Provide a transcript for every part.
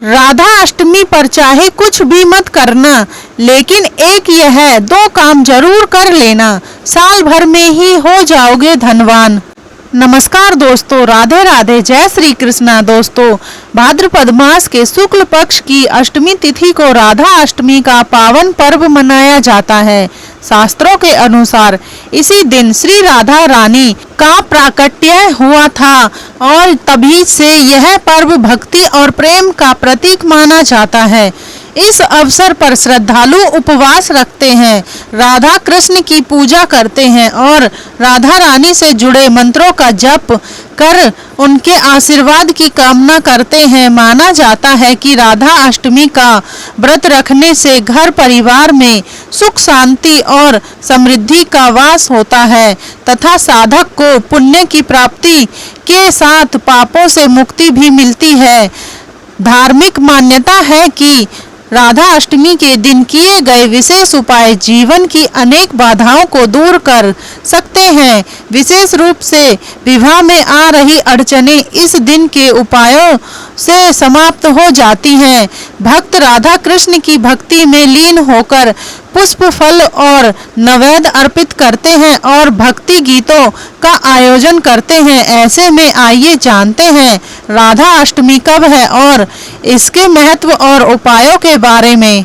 राधा अष्टमी पर चाहे कुछ भी मत करना, लेकिन एक यह दो काम जरूर कर लेना, साल भर में ही हो जाओगे धनवान। नमस्कार दोस्तों, राधे राधे, जय श्री कृष्णा। दोस्तों, भाद्रपद मास के शुक्ल पक्ष की अष्टमी तिथि को राधा अष्टमी का पावन पर्व मनाया जाता है। शास्त्रों के अनुसार इसी दिन श्री राधा रानी का प्राकट्य हुआ था और तभी से यह पर्व भक्ति और प्रेम का प्रतीक माना जाता है। इस अवसर पर श्रद्धालु उपवास रखते हैं, राधा कृष्ण की पूजा करते हैं और राधा रानी से जुड़े मंत्रों का जप कर उनके आशीर्वाद की कामना करते हैं। माना जाता है कि राधा अष्टमी का व्रत रखने से घर परिवार में सुख शांति और समृद्धि का वास होता है तथा साधक को पुण्य की प्राप्ति के साथ पापों से मुक्ति भी मिलती है। धार्मिक मान्यता है कि राधा अष्टमी के दिन किए गए विशेष उपाय जीवन की अनेक बाधाओं को दूर कर सकते हैं। विशेष रूप से विवाह में आ रही अड़चनें इस दिन के उपायों से समाप्त हो जाती हैं। भक्त राधा कृष्ण की भक्ति में लीन होकर पुष्प फल और नैवेद्य अर्पित करते हैं और भक्ति गीतों का आयोजन करते हैं। ऐसे में आइए जानते हैं राधा अष्टमी कब है और इसके महत्व और उपायों के बारे में।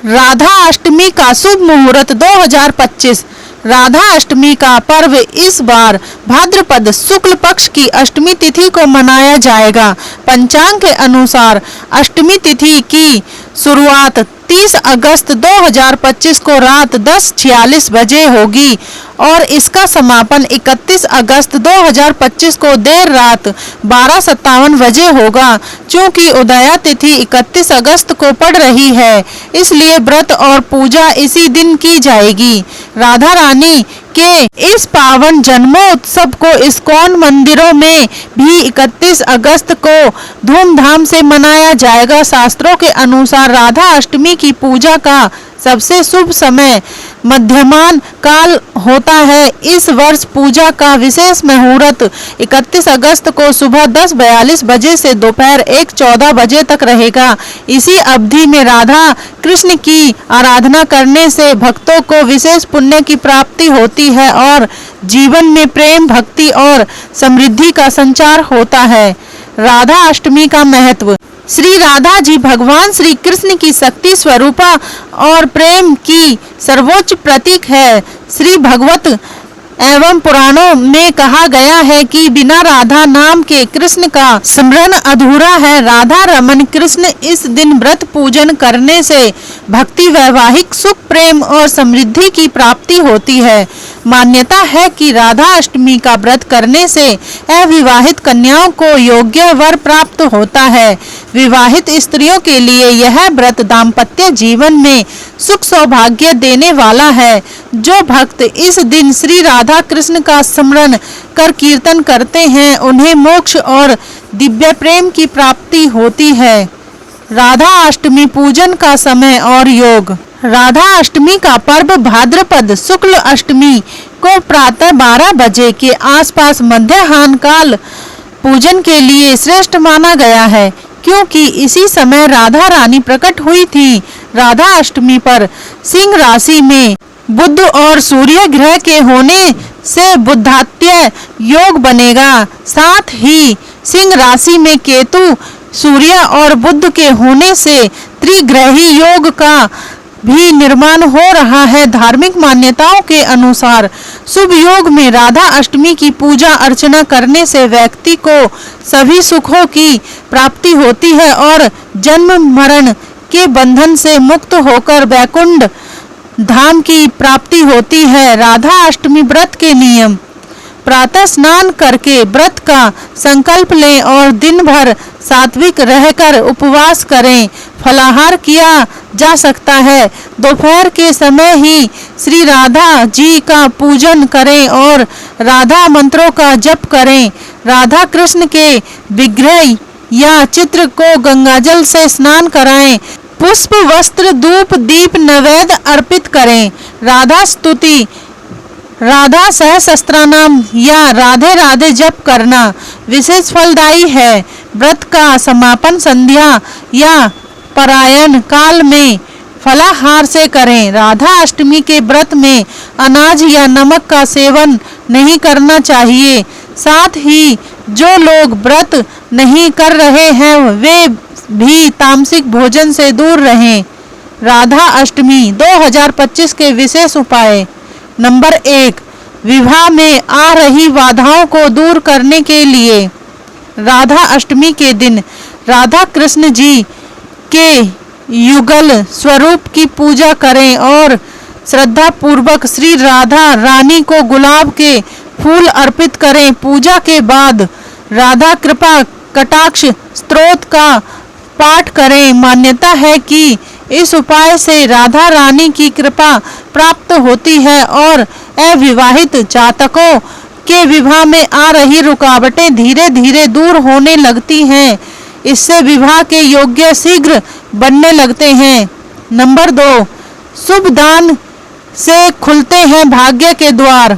राधा अष्टमी का शुभ मुहूर्त 2025। राधा अष्टमी का पर्व इस बार भाद्रपद शुक्ल पक्ष की अष्टमी तिथि को मनाया जाएगा। पंचांग के अनुसार अष्टमी तिथि की शुरुआत 30 अगस्त 2025 को रात 10:46 बजे होगी और इसका समापन 31 अगस्त 2025 को देर रात 12:57 बजे होगा। चूंकि उदया तिथि 31 अगस्त को पड़ रही है, इसलिए व्रत और पूजा इसी दिन की जाएगी। राधा रानी के इस पावन जन्मोत्सव को इस्कॉन मंदिरों में भी 31 अगस्त को धूमधाम से मनाया जाएगा। शास्त्रों के अनुसार राधा अष्टमी की पूजा का सबसे शुभ समय मध्यमान काल होता है। इस वर्ष पूजा का विशेष मुहूर्त 31 अगस्त को सुबह 10:42 बजे से दोपहर 1:14 बजे तक रहेगा। इसी अवधि में राधा कृष्ण की आराधना करने से भक्तों को विशेष पुण्य की प्राप्ति होती है और जीवन में प्रेम, भक्ति और समृद्धि का संचार होता है। राधा अष्टमी का महत्व। श्री राधा जी भगवान श्री कृष्ण की शक्ति स्वरूपा और प्रेम की सर्वोच्च प्रतीक है। श्री भगवत एवं पुराणों में कहा गया है कि बिना राधा नाम के कृष्ण का स्मरण अधूरा है। राधा रमन कृष्ण इस दिन व्रत पूजन करने से भक्ति, वैवाहिक सुख, प्रेम और समृद्धि की प्राप्ति होती है। मान्यता है कि राधा अष्टमी का व्रत करने से अविवाहित कन्याओं को योग्य वर प्राप्त होता है। विवाहित स्त्रियों के लिए यह व्रत दाम्पत्य जीवन में सुख सौभाग्य देने वाला है। जो भक्त इस दिन श्री राधा कृष्ण का स्मरण कर कीर्तन करते हैं, उन्हें मोक्ष और दिव्य प्रेम की प्राप्ति होती है। राधा अष्टमी पूजन का समय और योग। राधा अष्टमी का पर्व भाद्रपद शुक्ल अष्टमी को प्रातः 12 बजे के आसपास मध्याह्न काल पूजन के लिए श्रेष्ठ माना गया है, क्योंकि इसी समय राधा रानी प्रकट हुई थी। राधा अष्टमी पर सिंह राशि में बुध और सूर्य ग्रह के होने से बुधात्य योग बनेगा। साथ ही सिंह राशि में केतु, सूर्य और बुध के होने से त्रिग्रही योग का भी निर्माण हो रहा है। धार्मिक मान्यताओं के अनुसार शुभ योग में राधा अष्टमी की पूजा अर्चना करने से व्यक्ति को सभी सुखों की प्राप्ति होती है और जन्म मरण के बंधन से मुक्त होकर वैकुंठ धाम की प्राप्ति होती है। राधा अष्टमी व्रत के नियम। प्रातः स्नान करके व्रत का संकल्प लें और दिन भर सात्विक रहकर उपवास करें। फलाहार किया जा सकता है। दोपहर के समय ही श्री राधा जी का पूजन करें और राधा मंत्रों का जप करें। राधा कृष्ण के विग्रह या चित्र को गंगाजल से स्नान कराएं। पुष्प, वस्त्र, धूप, दीप, नैवेद्य अर्पित करें। राधा स्तुति, राधा सहस्त्रनाम या राधे राधे जप करना विशेष फलदायी है। व्रत का समापन संध्या या परायण काल में फलाहार से करें। राधा अष्टमी के व्रत में अनाज या नमक का सेवन नहीं करना चाहिए। साथ ही जो लोग व्रत नहीं कर रहे हैं वे भी तामसिक भोजन से दूर रहें। राधा अष्टमी 2025 के विशेष उपाय। नंबर 1, विवाह में आ रही बाधाओं को दूर करने के लिए राधा अष्टमी के दिन राधा कृष्ण जी के युगल स्वरूप की पूजा करें और श्रद्धा पूर्वक श्री राधा रानी को गुलाब के फूल अर्पित करें। पूजा के बाद राधा कृपा कटाक्ष स्तोत्र का पाठ करें। मान्यता है कि इस उपाय से राधा रानी की कृपा प्राप्त होती है और अविवाहित जातकों के विवाह में आ रही रुकावटें धीरे धीरे दूर होने लगती हैं। इससे विवाह के योग्य शीघ्र बनने लगते हैं। नंबर 2, शुभ दान से खुलते हैं भाग्य के द्वार।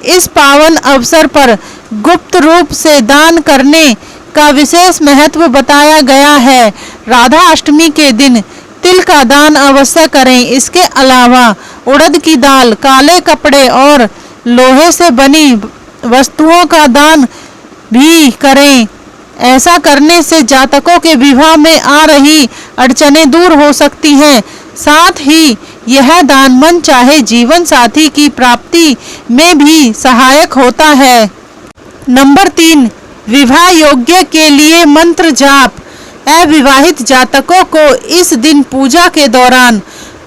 इस पावन अवसर पर गुप्त रूप से दान करने का विशेष महत्व बताया गया है। राधा अष्टमी के दिन तिल का दान अवश्य करें। इसके अलावा उड़द की दाल, काले कपड़े और लोहे से बनी वस्तुओं का दान भी करें। ऐसा करने से जातकों के विवाह में आ रही अड़चनें दूर हो सकती हैं। साथ ही यह दान मन चाहे जीवन साथी की प्राप्ति में भी सहायक होता है। नंबर 3, विवाह योग्य के लिए मंत्र जाप। अविवाहित जातकों को इस दिन पूजा के दौरान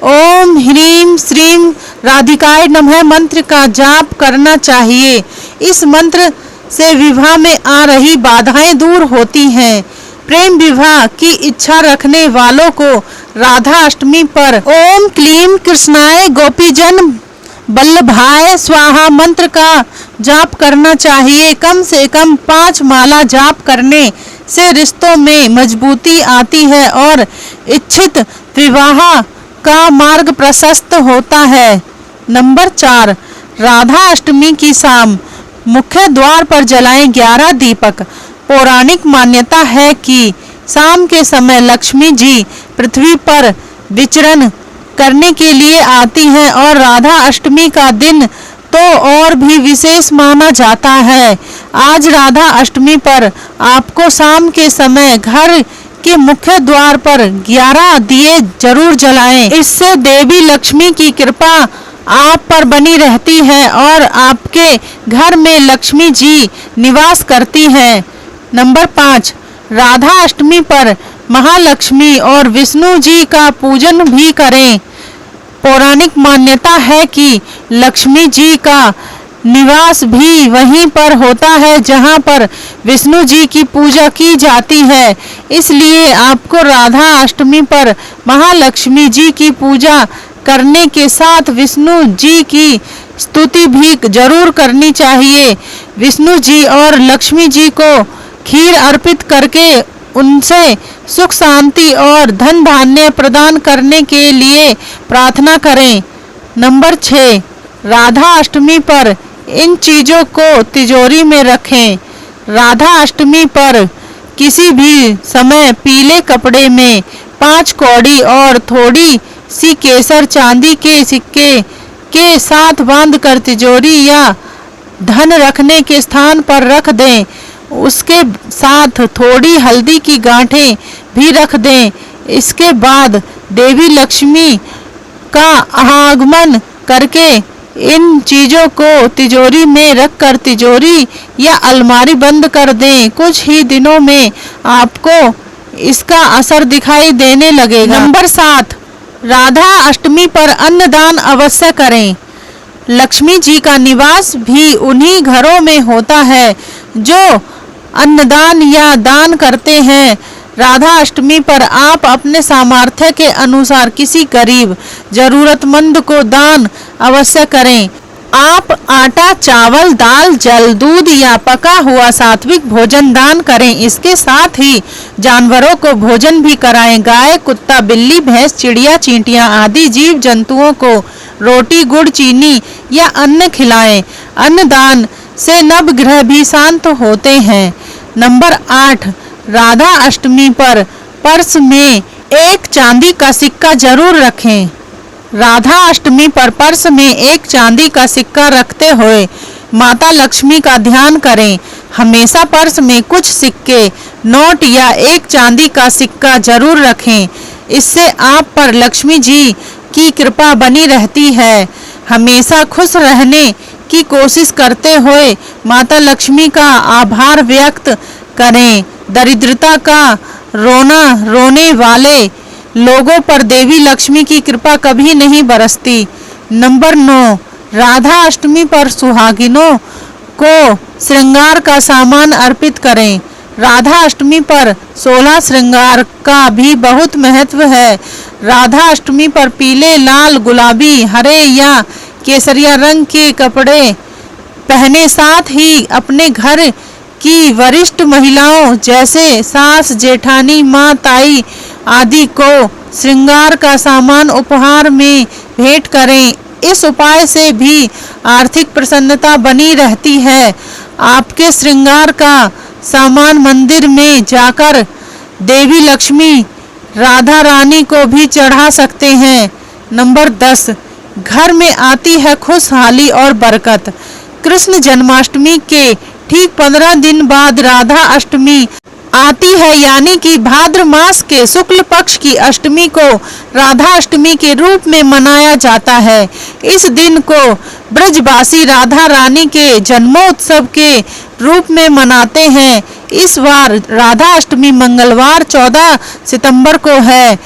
ओम ह्रीम श्रीम राधिकाय नमः मंत्र का जाप करना चाहिए। इस मंत्र से विवाह में आ रही बाधाएं दूर होती हैं। प्रेम विवाह की इच्छा रखने वालों को राधा अष्टमी पर ओम क्लीम कृष्णाय गोपीजन वल्लभाय स्वाहा मंत्र का जाप करना चाहिए। कम से कम 5 माला जाप करने से रिश्तों में मजबूती आती है और इच्छित विवाह का मार्ग प्रशस्त होता है। नंबर 4, राधा अष्टमी की शाम मुख्य द्वार पर जलाएं 11 दीपक। पौराणिक मान्यता है कि शाम के समय लक्ष्मी जी पृथ्वी पर विचरण करने के लिए आती हैं और राधा अष्टमी का दिन तो और भी विशेष माना जाता है। आज राधा अष्टमी पर आपको शाम के समय घर के मुख्य द्वार पर 11 दिए जरूर जलाएं। इससे देवी लक्ष्मी की कृपा आप पर बनी रहती है और आपके घर में लक्ष्मी जी निवास करती हैं। नंबर 5, राधा अष्टमी पर महालक्ष्मी और विष्णु जी का पूजन भी करें। पौराणिक मान्यता है कि लक्ष्मी जी का निवास भी वहीं पर होता है जहां पर विष्णु जी की पूजा की जाती है। इसलिए आपको राधा अष्टमी पर महालक्ष्मी जी की पूजा करने के साथ विष्णु जी की स्तुति भी जरूर करनी चाहिए। विष्णु जी और लक्ष्मी जी को खीर अर्पित करके उनसे सुख शांति और धन धान्य प्रदान करने के लिए प्रार्थना करें। नंबर 6, राधा अष्टमी पर इन चीजों को तिजोरी में रखें। राधा अष्टमी पर किसी भी समय पीले कपड़े में 5 कौड़ी और थोड़ी सी केसर चांदी के सिक्के के साथ बांधकर तिजोरी या धन रखने के स्थान पर रख दें। उसके साथ थोड़ी हल्दी की गांठें भी रख दें। इसके बाद देवी लक्ष्मी का आगमन करके इन चीजों को तिजोरी में रखकर तिजोरी या अलमारी बंद कर दें। कुछ ही दिनों में आपको इसका असर दिखाई देने लगेगा। नंबर 7, राधा अष्टमी पर अन्नदान अवश्य करें। लक्ष्मी जी का निवास भी उन्हीं घरों में होता है जो अन्नदान या दान करते हैं। राधा अष्टमी पर आप अपने सामर्थ्य के अनुसार किसी गरीब जरूरतमंद को दान अवश्य करें। आप आटा, चावल, दाल, जल, दूध या पका हुआ सात्विक भोजन दान करें। इसके साथ ही जानवरों को भोजन भी कराएं। गाय, कुत्ता, बिल्ली, भैंस, चिड़िया, चींटियां आदि जीव जंतुओं को रोटी, गुड़, चीनी या अन्न खिलाएं। अन्नदान से नवग्रह भी शांत होते हैं। नंबर 8, राधा अष्टमी पर पर्स में एक चांदी का सिक्का जरूर रखें। राधा अष्टमी पर पर्स में एक चांदी का सिक्का रखते हुए माता लक्ष्मी का ध्यान करें। हमेशा पर्स में कुछ सिक्के, नोट या एक चांदी का सिक्का जरूर रखें। इससे आप पर लक्ष्मी जी की कृपा बनी रहती है। हमेशा खुश रहने की कोशिश करते हुए माता लक्ष्मी का आभार व्यक्त करें। दरिद्रता का रोने वाले लोगों पर देवी लक्ष्मी की कृपा कभी नहीं बरसती। नंबर 9, राधा अष्टमी पर सुहागिनों को श्रृंगार का सामान अर्पित करें। राधा अष्टमी पर 16 श्रृंगार का भी बहुत महत्व है। राधा अष्टमी पर पीले, लाल, गुलाबी, हरे या केसरिया रंग के कपड़े पहने, साथ ही अपने घर की वरिष्ठ महिलाओं जैसे सास, जेठानी, माँ, ताई आदि को श्रृंगार का सामान उपहार में भेंट करें। इस उपाय से भी आर्थिक प्रसन्नता बनी रहती है। आपके श्रृंगार का सामान मंदिर में जाकर देवी लक्ष्मी, राधा रानी को भी चढ़ा सकते हैं। नंबर 10, घर में आती है खुशहाली और बरकत। कृष्ण जन्माष्टमी के ठीक 15 दिन बाद राधा अष्टमी आती है, यानी कि भाद्र मास के शुक्ल पक्ष की अष्टमी को राधा अष्टमी के रूप में मनाया जाता है। इस दिन को ब्रजवासी राधा रानी के जन्मोत्सव के रूप में मनाते हैं। इस बार राधा अष्टमी मंगलवार 14 सितंबर को है।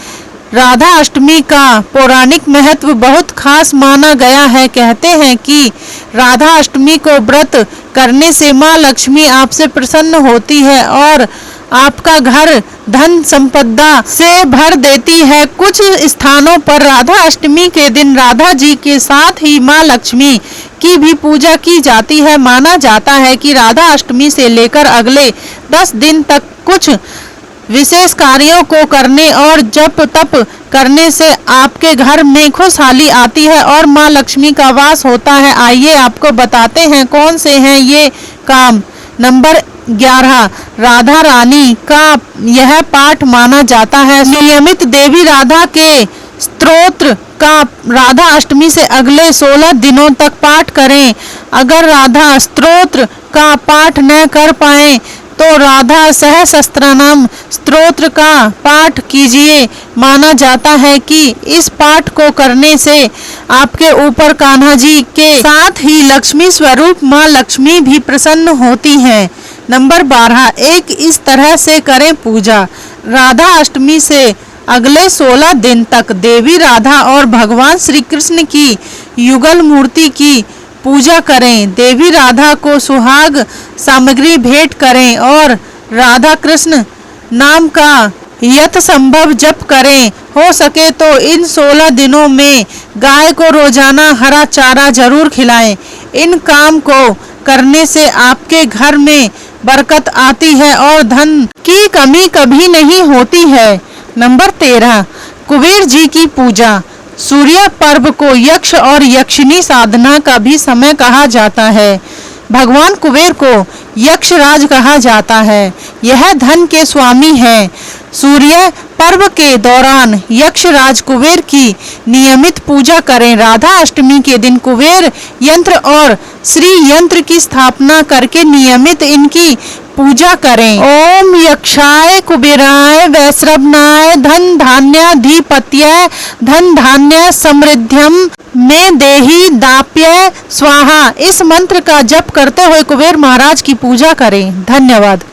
राधा अष्टमी का पौराणिक महत्व बहुत खास माना गया है। कहते हैं कि राधा अष्टमी को व्रत करने से माँ लक्ष्मी आपसे प्रसन्न होती है और आपका घर धन संपदा से भर देती है। कुछ स्थानों पर राधा अष्टमी के दिन राधा जी के साथ ही माँ लक्ष्मी की भी पूजा की जाती है। माना जाता है कि राधा अष्टमी से लेकर अगले 10 दिन तक कुछ विशेष कार्यों को करने और जप तप करने से आपके घर में खुशहाली आती है और माँ लक्ष्मी का वास होता है। आइए आपको बताते हैं कौन से हैं ये काम। नंबर 11, राधा रानी का यह पाठ माना जाता है। नियमित देवी राधा के स्तोत्र का राधा अष्टमी से अगले 16 दिनों तक पाठ करें। अगर राधा स्तोत्र का पाठ न कर पाए तो राधा सहस्त्रनाम स्तोत्र का पाठ कीजिए। माना जाता है कि इस पाठ को करने से आपके ऊपर कान्हा जी के साथ ही लक्ष्मी स्वरूप माँ लक्ष्मी भी प्रसन्न होती हैं। नंबर 12, एक इस तरह से करें पूजा। राधा अष्टमी से अगले 16 दिन तक देवी राधा और भगवान श्री कृष्ण की युगल मूर्ति की पूजा करें। देवी राधा को सुहाग सामग्री भेंट करें और राधा कृष्ण नाम का यथासंभव जप करें। हो सके तो इन 16 दिनों में गाय को रोजाना हरा चारा जरूर खिलाएं। इन काम को करने से आपके घर में बरकत आती है और धन की कमी कभी नहीं होती है। नंबर 13, कुबेर जी की पूजा। सूर्य पर्व को यक्ष और यक्षिणी साधना का भी समय कहा जाता है। भगवान कुबेर को यक्षराज कहा जाता है। यह धन के स्वामी हैं। सूर्य पर्व के दौरान यक्षराज कुबेर की नियमित पूजा करें। राधा अष्टमी के दिन कुबेर यंत्र और श्री यंत्र की स्थापना करके नियमित इनकी पूजा करें। ओम यक्षाय कुबेराय वैश्रवणाय धन धान्याधिपत्याय धन धान्य समृद्ध्यम में देहि दाप्य स्वाहा। इस मंत्र का जप करते हुए कुबेर महाराज की पूजा करें। धन्यवाद।